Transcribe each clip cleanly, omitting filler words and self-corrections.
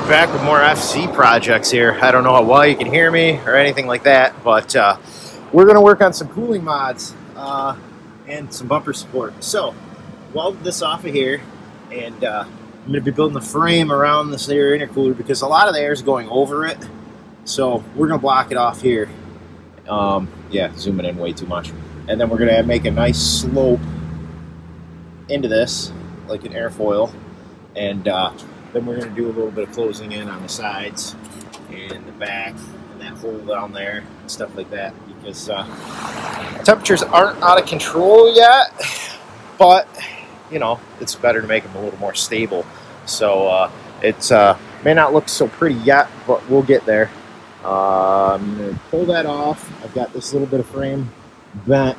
back with more FC projects here. I don't know how well you can hear me or anything like that, but we're going to work on some cooling mods and some bumper support. So, welded this off of here, and I'm going to be building the frame around this air intercooler because a lot of the air is going over it. So, we're going to block it off here. Yeah, zooming in way too much. And then we're going to make a nice slope into this, like an airfoil. And then we're going to do a little bit of closing in on the sides and the back and that hole down there and stuff like that, because temperatures aren't out of control yet, but you know, it's better to make them a little more stable. So it's may not look so pretty yet, but we'll get there. I'm going to pull that off. I've got this little bit of frame bent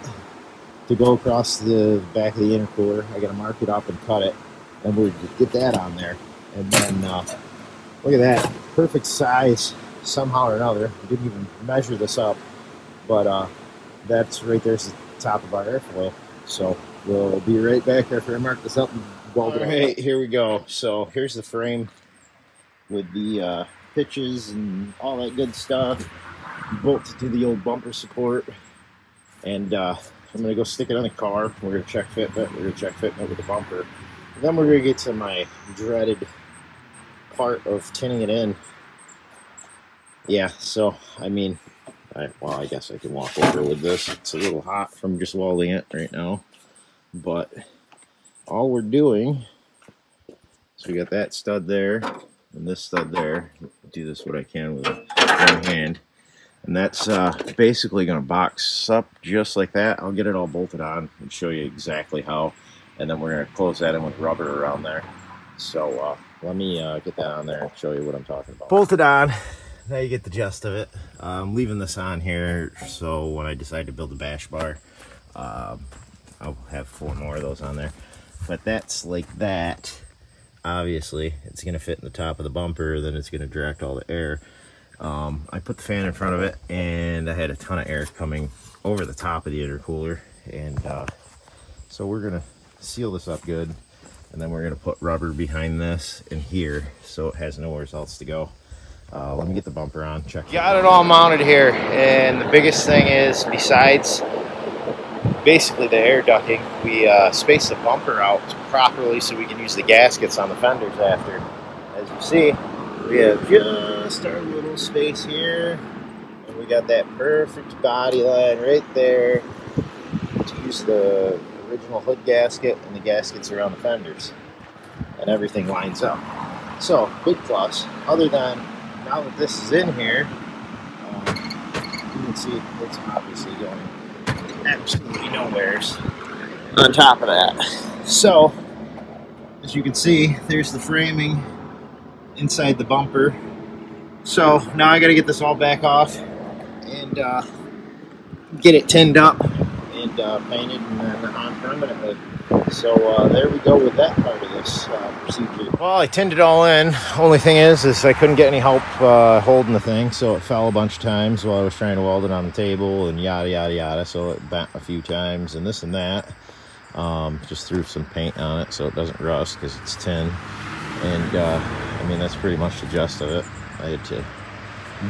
to go across the back of the intercooler. I got to mark it up and cut it, and we'll get that on there. And then look at that, perfect size somehow or another. I didn't even measure this up, but that's right there's the top of our airfoil. So we'll be right back after I mark this up and weld it. All right, here we go. So here's the frame with the pitches and all that good stuff. Bolted to the old bumper support, and I'm gonna go stick it on the car. We're gonna check fitment. We're gonna check fitment with the bumper. And then we're gonna get to my dreaded part of tinning it in. Yeah, so I mean, well, I guess I can walk over with this. It's a little hot from just welding it right now, but all we're doing is we got that stud there and this stud there. Do this what I can with one hand, and that's basically going to box up just like that. I'll get it all bolted on and show you exactly how, and then we're going to close that in with rubber around there. So let me get that on there and show you what I'm talking about. Bolted on. Now you get the gist of it. I'm leaving this on here so when I decide to build a bash bar, I'll have 4 more of those on there. But that's like that. Obviously, it's going to fit in the top of the bumper, then it's going to direct all the air. I put the fan in front of it, and I had a ton of air coming over the top of the intercooler. And so we're going to seal this up good. And then we're going to put rubber behind this and here so it has nowhere else to go. Let me get the bumper on. Check. Got it all mounted here, and the biggest thing is, besides basically the air ducting, we spaced the bumper out properly so we can use the gaskets on the fenders after. As you see, we have just our little space here, and we got that perfect body line right there to use the original hood gasket and the gaskets around the fenders, and everything lines up. So, big plus. Other than, now that this is in here, you can see it's obviously going absolutely nowheres on top of that. So, as you can see, there's the framing inside the bumper. So, now I got to get this all back off and get it tinned up and painted and then on permanently. So there we go with that part of this procedure. Well, I tinned it all in. Only thing is I couldn't get any help holding the thing, so it fell a bunch of times while I was trying to weld it on the table and yada yada yada. So it bent a few times and this and that. Just threw some paint on it so it doesn't rust because it's tin. And I mean, that's pretty much the gist of it. I had to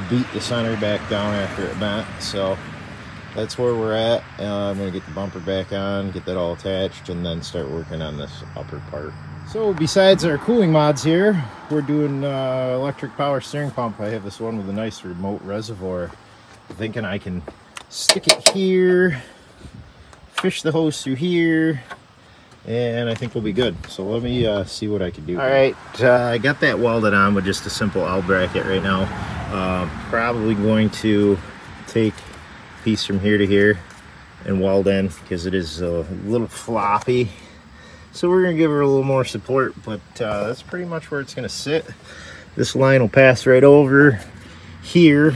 beat the center back down after it bent, so that's where we're at. I'm going to get the bumper back on, get that all attached, and then start working on this upper part. So besides our cooling mods here, we're doing electric power steering pump. I have this one with a nice remote reservoir. I'm thinking I can stick it here, fish the hose through here, and I think we'll be good. So let me see what I can do. All right, I got that welded on with just a simple L bracket right now. Probably going to take piece from here to here and weld in because it is a little floppy, so we're gonna give her a little more support, but that's pretty much where it's gonna sit. This line will pass right over here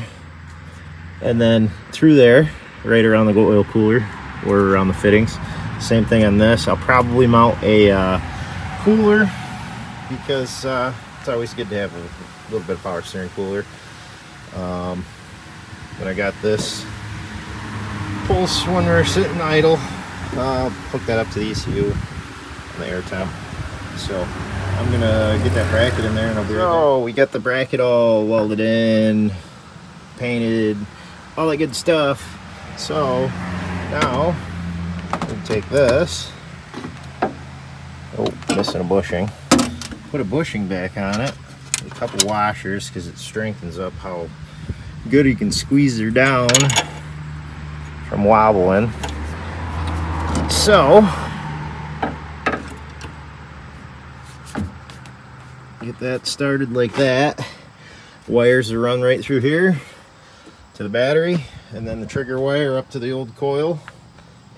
and then through there right around the oil cooler or around the fittings. Same thing on this. I'll probably mount a cooler because it's always good to have a little bit of power steering cooler. But I got this pulse when we're sitting idle. Hook that up to the ECU and the air temp. So I'm gonna get that bracket in there and I'll be right back. Oh, we got the bracket all welded in, painted, all that good stuff. So now we'll take this. Oh, missing a bushing. Put a bushing back on it, a couple washers, because it strengthens up how good you can squeeze her down from wobbling. So get that started like that. Wires are run right through here to the battery, and then the trigger wire up to the old coil,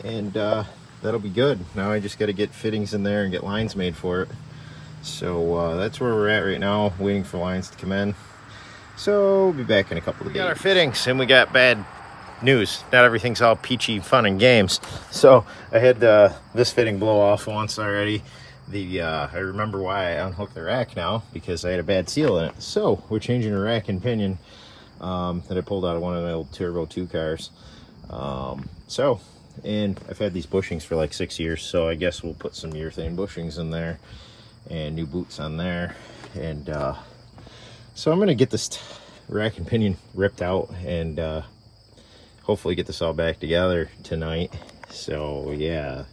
and that'll be good. Now I just got to get fittings in there and get lines made for it. So that's where we're at right now, waiting for lines to come in. So we'll be back in a couple of days. We got our fittings, and we got bad news. Not everything's all peachy fun and games. So I had this fitting blow off once already. I remember why I unhooked the rack now, because I had a bad seal in it. So we're changing the rack and pinion that I pulled out of one of my old Turbo 2 cars. And I've had these bushings for like 6 years, so I guess we'll put some urethane bushings in there and new boots on there. And so I'm gonna get this rack and pinion ripped out and hopefully get this all back together tonight. So yeah,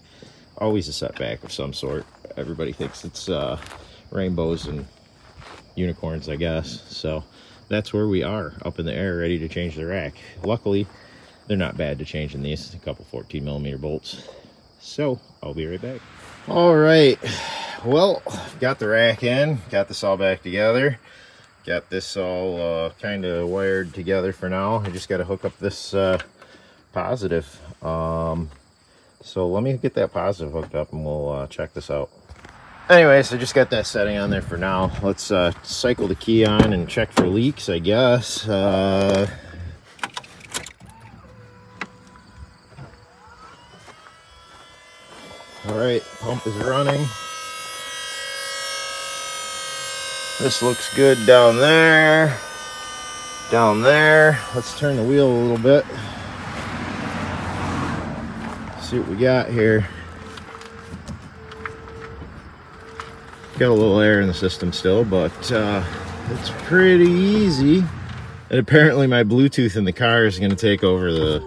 always a setback of some sort. Everybody thinks it's rainbows and unicorns, I guess. So that's where we are, up in the air, ready to change the rack. Luckily, they're not bad to change in these, a couple 14mm bolts. So I'll be right back. All right, well, got the rack in, got this all back together, got this all kind of wired together for now. I just got to hook up this positive. So let me get that positive hooked up and we'll check this out. Anyways, I just got that setting on there for now. Let's cycle the key on and check for leaks, I guess. All right, pump is running. This looks good down there. Down there. Let's turn the wheel a little bit. See what we got here. Got a little air in the system still, but it's pretty easy. And apparently my Bluetooth in the car is going to take over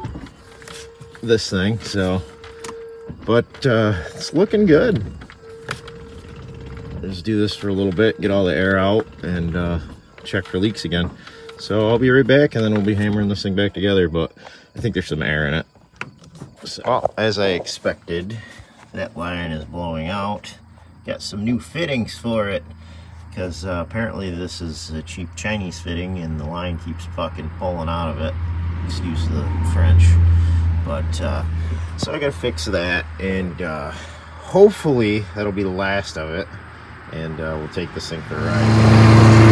this thing. So, but it's looking good. Just do this for a little bit, get all the air out, and check for leaks again. So I'll be right back, and then we'll be hammering this thing back together. But I think there's some air in it. So, well, as I expected, that line is blowing out. Got some new fittings for it, because apparently this is a cheap Chinese fitting and the line keeps fucking pulling out of it. Excuse the French. But so I gotta fix that, and hopefully that'll be the last of it, and we'll take this thing for a ride.